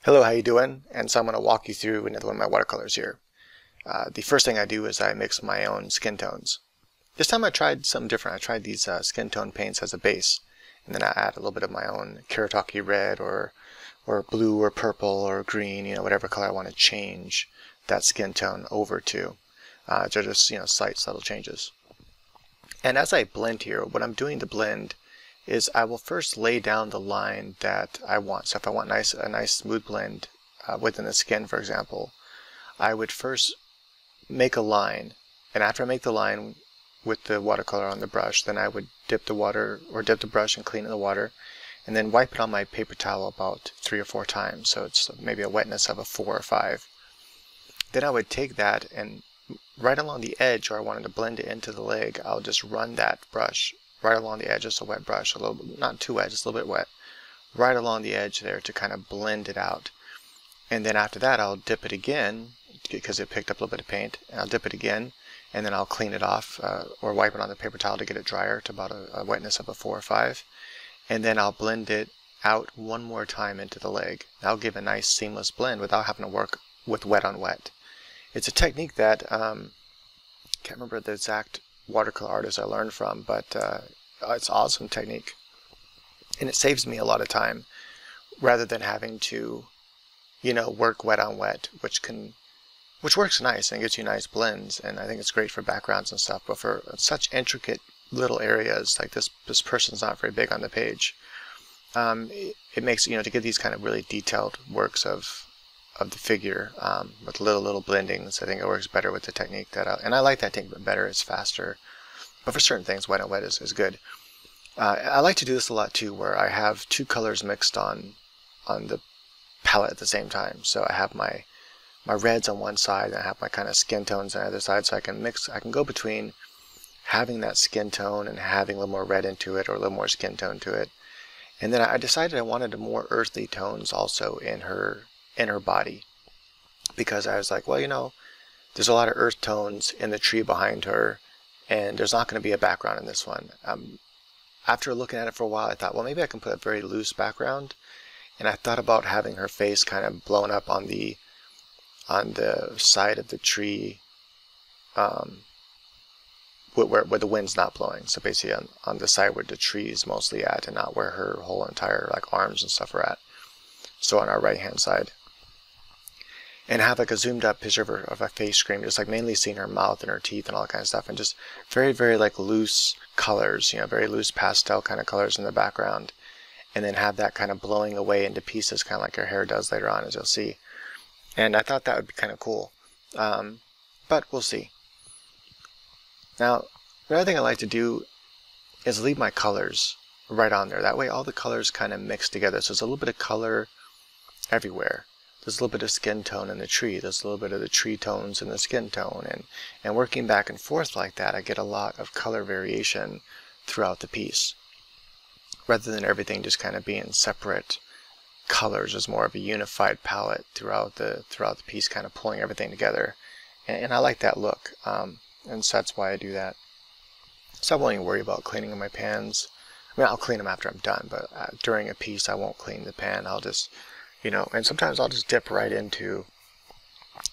Hello, how you doing? And so I'm going to walk you through another one of my watercolors here. The first thing I do is I mix my own skin tones. This time I tried something different. I tried these skin tone paints as a base, and then I add a little bit of my own Kiritaki red or blue or purple or green, whatever color I want to change that skin tone over to. They're just, slight subtle changes. And as I blend here, what I'm doing to blend is I will first lay down the line that I want. So if I want a nice smooth blend within the skin, for example, I would first make a line, and after I make the line with the watercolor on the brush, then I would dip the brush and clean it in the water, and then wipe it on my paper towel about 3 or 4 times, so it's maybe a wetness of a 4 or 5. Then I would take that, and right along the edge where I wanted to blend it into the leg, I'll just run that brush right along the edge, just a wet brush, a little, not too wet, just a little bit wet, right along the edge there to kind of blend it out. And then after that I'll dip it again, because it picked up a little bit of paint, and I'll dip it again, and then I'll clean it off, or wipe it on the paper towel to get it drier to about a wetness of a 4 or 5. And then I'll blend it out one more time into the leg. That'll give a nice seamless blend without having to work with wet on wet. It's a technique that, can't remember the exact watercolor artist I learned from, but it's an awesome technique, and it saves me a lot of time rather than having to work wet on wet, which works nice and gives you nice blends, and I think it's great for backgrounds and stuff. But for such intricate little areas like this person's not very big on the page, it makes to get these kind of really detailed works of the figure with little blendings. I think it works better with the technique and I like that technique better. It's faster, but for certain things, wet on wet is good. I like to do this a lot too, where I have 2 colors mixed on the palette at the same time. So I have my reds on one side, and I have my kind of skin tones on the other side. So I can go between having that skin tone and having a little more red into it, or a little more skin tone to it. And then I decided I wanted more earthly tones also in her body, because I was like, well, there's a lot of earth tones in the tree behind her, and there's not going to be a background in this one. After looking at it for a while, I thought, well, maybe I can put a very loose background, and I thought about having her face kind of blown up on the side of the tree, where the wind's not blowing. So basically on the side where the tree is mostly at, and not where her whole entire arms and stuff are at. So on our right hand side. And have a zoomed up picture of a face screen, just mainly seeing her mouth and her teeth and all that kind of stuff, and just very, very loose colors, very loose pastel kind of colors in the background, and then have that kind of blowing away into pieces, kind of like her hair does later on, as you'll see. And I thought that would be kind of cool, but we'll see. Now, another thing I like to do is leave my colors right on there. That way all the colors kind of mix together, so there's a little bit of color everywhere. There's a little bit of skin tone in the tree, there's a little bit of the tree tones in the skin tone, and working back and forth like that, I get a lot of color variation throughout the piece, rather than everything just kind of being separate colors. There's more of a unified palette throughout the piece, kind of pulling everything together, and I like that look, and so that's why I do that. So I won't even worry about cleaning my pans. I mean, I'll clean them after I'm done, but during a piece I won't clean the pan. I'll just and sometimes I'll just dip right into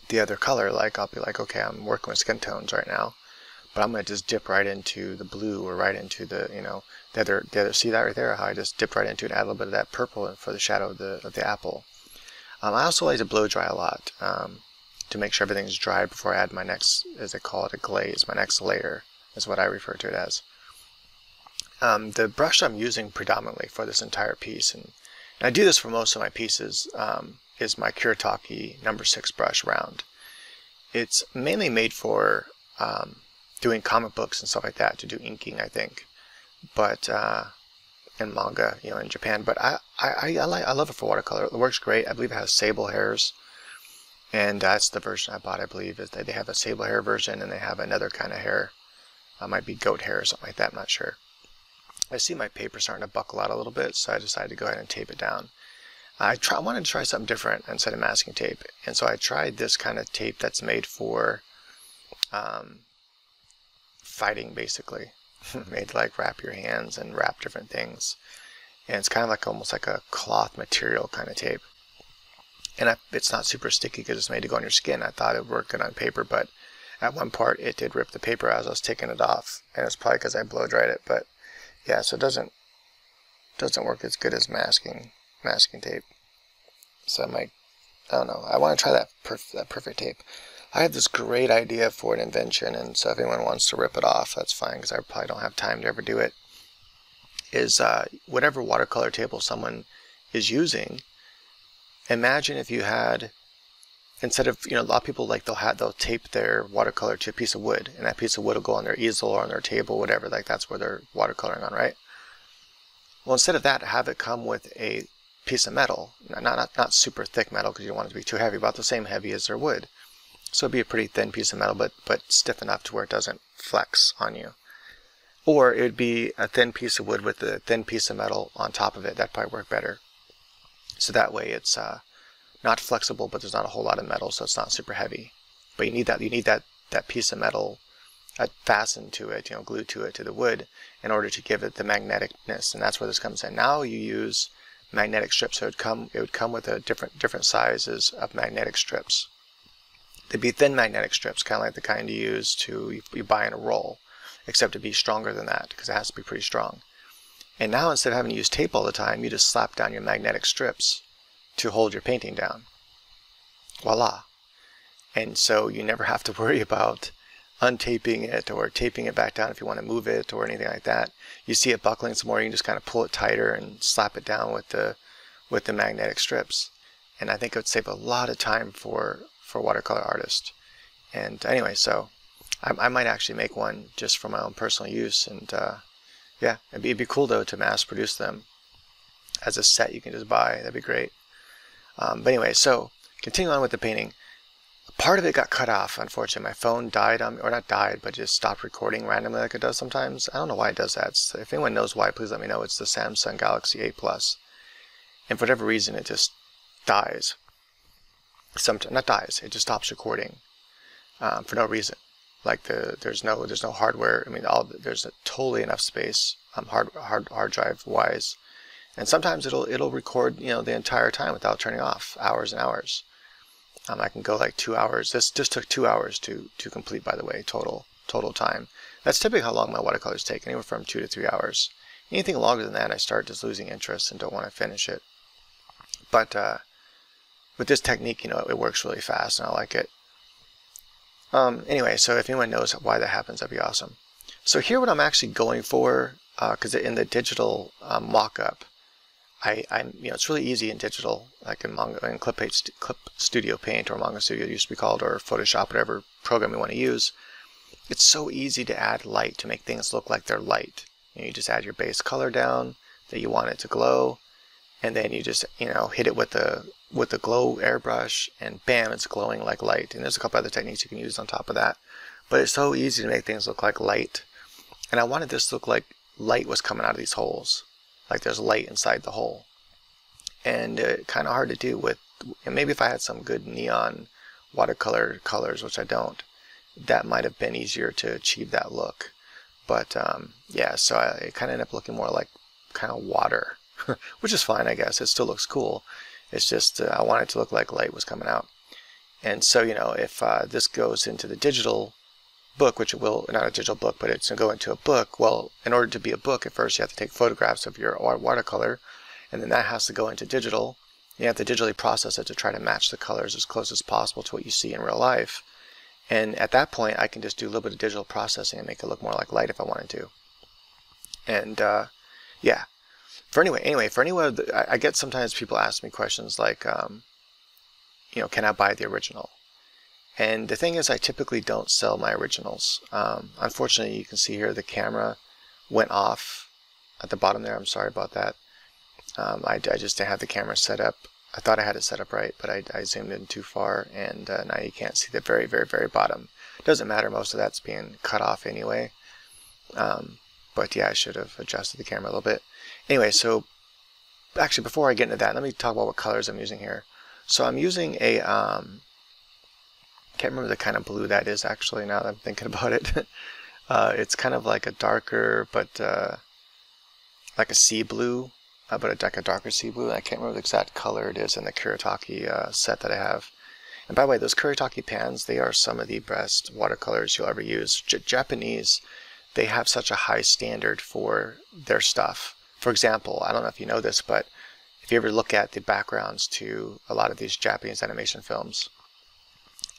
the other color. I'll be like, okay, I'm working with skin tones right now, but I'm going to just dip right into the blue, or right into the, the other, see that right there, how I just dip right into it and add a little bit of that purple for the shadow of the apple. I also like to blow dry a lot, to make sure everything's dry before I add my next, as they call it, a glaze. My next layer is what I refer to it as. The brush I'm using predominantly for this entire piece, and I do this for most of my pieces, is my Kiritaki No. 6 brush round. It's mainly made for doing comic books and stuff like that, to do inking, I think, but and manga, in Japan. But I love it for watercolor. It works great. I believe it has sable hairs, and that's the version I bought. I believe is that they have a sable hair version, and they have another kind of hair. Might be goat hair or something like that. I'm not sure. I see my paper starting to buckle out a little bit, so I decided to go ahead and tape it down. I wanted to try something different instead of masking tape, and so I tried this kind of tape that's made for fighting, basically. Made to wrap your hands and wrap different things, and it's kind of almost like a cloth material kind of tape. And it's not super sticky because it's made to go on your skin. I thought it would work good on paper, but at one part it did rip the paper as I was taking it off, and it's probably because I blow dried it. But yeah, so it doesn't work as good as masking tape. So I don't know. I want to try that perfect tape. I have this great idea for an invention, and so if anyone wants to rip it off, that's fine, because I probably don't have time to ever do it. Is whatever watercolor table someone is using, imagine if you had, instead of, a lot of people they'll tape their watercolor to a piece of wood, and that piece of wood will go on their easel or on their table, whatever, like that's where they're watercoloring on, right? Well, instead of that, have it come with a piece of metal, not super thick metal because you don't want it to be too heavy, about the same heavy as their wood. So it'd be a pretty thin piece of metal, but stiff enough to where it doesn't flex on you. Or it would be a thin piece of wood with a thin piece of metal on top of it. That'd probably work better. So that way it's not flexible, but there's not a whole lot of metal, so it's not super heavy. But you need that piece of metal fastened to it, glued to it, to the wood, in order to give it the magneticness, and that's where this comes in. Now you use magnetic strips, so it would come with a different sizes of magnetic strips. They'd be thin magnetic strips, kind of like the kind you buy in a roll, except to be stronger than that, because it has to be pretty strong. And now, instead of having to use tape all the time, you just slap down your magnetic strips to hold your painting down. Voila. And so you never have to worry about untaping it or taping it back down if you want to move it or anything like that. You see it buckling some more, you can just kind of pull it tighter and slap it down with the magnetic strips. And I think it would save a lot of time for watercolor artists. And anyway, so I might actually make one just for my own personal use, and yeah, it'd be cool though to mass produce them as a set you can just buy. That'd be great. But anyway, so continuing on with the painting, part of it got cut off, unfortunately. My phone died on me, or not died, but just stopped recording randomly like it does sometimes. I don't know why it does that. If anyone knows why, please let me know. It's the Samsung Galaxy A Plus, and for whatever reason it just dies. Not dies, it just stops recording for no reason. Like there's no hardware. I mean, there's totally enough space, hard drive wise, and sometimes it'll record the entire time without turning off, hours and hours. I can go like 2 hours. This just took 2 hours to complete, by the way, total time. That's typically how long my watercolors take, anywhere from 2 to 3 hours. Anything longer than that, I start just losing interest and don't want to finish it. But with this technique, it works really fast, and I like it. Anyway, so if anyone knows why that happens, that'd be awesome. So here, what I'm actually going for, because in the digital mock-up, it's really easy in digital, like in Clip Studio Paint, or Manga Studio it used to be called, or Photoshop, whatever program you want to use. It's so easy to add light, to make things look like they're light. You just add your base color down that you want it to glow, and then you just hit it with the glow airbrush, and bam, it's glowing like light. And there's a couple other techniques you can use on top of that, but it's so easy to make things look like light. And I wanted this to look like light was coming out of these holes, like there's light inside the hole. And kind of hard to do with, maybe if I had some good neon watercolor colors, which I don't, that might have been easier to achieve that look. But yeah, so it kind of ended up looking more like kind of water, which is fine, I guess. It still looks cool. It's just I want it to look like light was coming out. And so, if this goes into the digital book, which it will, not a digital book, but it's going to go into a book, well, in order to be a book, at first you have to take photographs of your watercolor, and then that has to go into digital. You have to digitally process it to try to match the colors as close as possible to what you see in real life. And at that point, I can just do a little bit of digital processing and make it look more like light if I wanted to. And yeah. For anyone, I get sometimes people ask me questions like, can I buy the original? And the thing is, I typically don't sell my originals. Unfortunately, you can see here the camera went off at the bottom there. I'm sorry about that. I just didn't have the camera set up. I thought I had it set up right, but I zoomed in too far, and now you can't see the very, very, very bottom. It doesn't matter. Most of that's being cut off anyway. But yeah, I should have adjusted the camera a little bit. Anyway, so actually, before I get into that, let me talk about what colors I'm using here. So I'm using a, can't remember the kind of blue that is actually, now that I'm thinking about it. It's kind of like a darker, but like a sea blue, but like a darker sea blue. I can't remember the exact color it is in the Kuretake set that I have. And by the way, those Kuretake pans, they are some of the best watercolors you'll ever use. Japanese, they have such a high standard for their stuff. For example, I don't know if you know this, but if you ever look at the backgrounds to a lot of these Japanese animation films,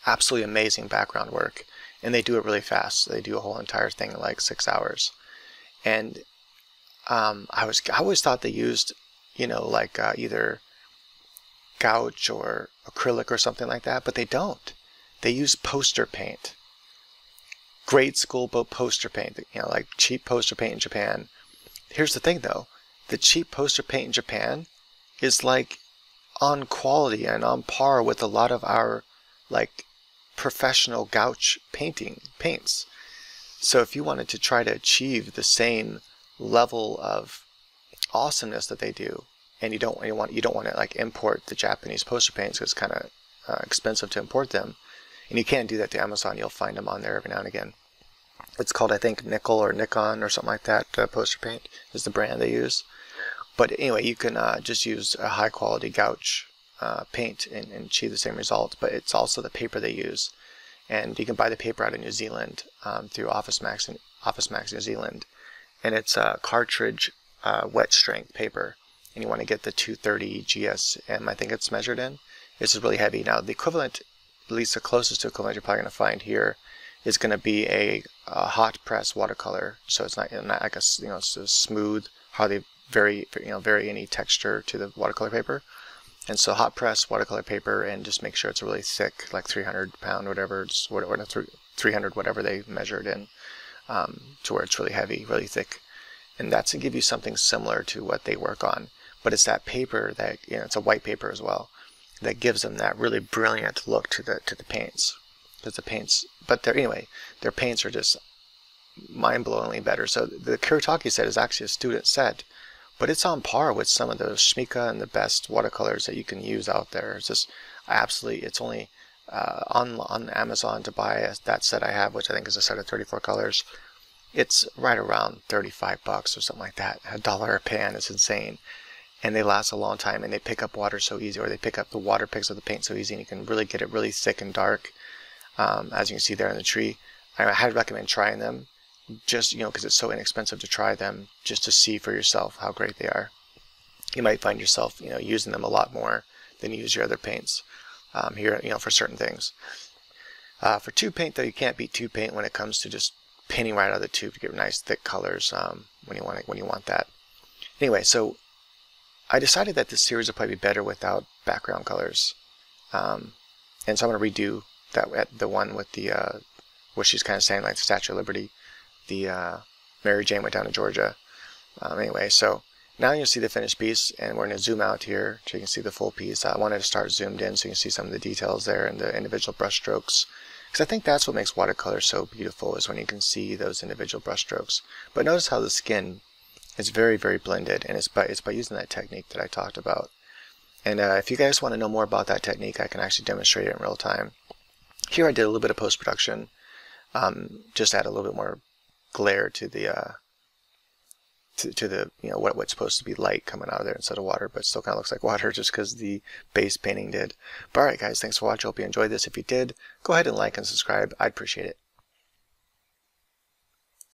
absolutely amazing background work. And they do it really fast. They do a whole entire thing in like 6 hours. And I always thought they used, like either gouache or acrylic or something like that, but they don't. They use poster paint. Grade school poster paint, like cheap poster paint in Japan. Here's the thing though, the cheap poster paint in Japan is like on quality and on par with a lot of our like professional gouache paints. So if you wanted to try to achieve the same level of awesomeness that they do, and you don't want to like import the Japanese poster paints because it's kind of expensive to import them, and you can't do that to Amazon. You'll find them on there every now and again. It's called, I think, Nickel or Nikon or something like that. Poster paint is the brand they use. But anyway, you can just use a high quality gouache paint and achieve the same result. But it's also the paper they use, and you can buy the paper out of New Zealand through Office Max New Zealand, and it's cartridge wet strength paper. And you want to get the 230 GSM, I think it's measured in. This is really heavy. Now the equivalent, at least the closest to equivalent you're probably going to find here, is going to be a hot press watercolor. So it's not like it's a smooth, hardly very any texture to the watercolor paper. And so hot press watercolor paper, and just make sure it's really thick, like 300 pound, whatever, it's, or 300 whatever they measured in, to where it's really heavy, really thick. And that's to give you something similar to what they work on. But it's that paper that, it's a white paper as well, that gives them that really brilliant look to the paints. Because the paints, but their paints are just mind-blowingly better. So the Kuretake set is actually a student set, but it's on par with some of the Schmincke and the best watercolors that you can use out there. It's just it's only on Amazon to buy that set I have, which I think is a set of 34 colors. It's right around $35 or something like that. $1 a pan is insane. And they last a long time, and they pick up water so easy, or the water picks up the paint so easy, and you can really get it really thick and dark, as you can see there in the tree. I highly recommend trying them, just because it's so inexpensive to try them, just to see for yourself how great they are. You might find yourself using them a lot more than you use your other paints here, for certain things. For tube paint though, you can't beat tube paint when it comes to just painting right out of the tube to get nice thick colors when you want that. Anyway, so I decided that this series would probably be better without background colors, and so I'm going to redo the one with the where she's kind of saying like the Statue of Liberty, the Mary Jane went down to Georgia. Anyway, so now you'll see the finished piece, and we're going to zoom out here so you can see the full piece. I wanted to start zoomed in so you can see some of the details there and the individual brush strokes, because I think that's what makes watercolor so beautiful, is when you can see those individual brush strokes. But notice how the skin is very, very blended, and it's by using that technique that I talked about. And if you guys want to know more about that technique, I can actually demonstrate it in real time. Here I did a little bit of post-production, just add a little bit more glare to the what's supposed to be light coming out of there instead of water, but still kind of looks like water just because the base painting did. But alright guys, thanks for watching. Hope you enjoyed this. If you did, go ahead and like and subscribe. I'd appreciate it.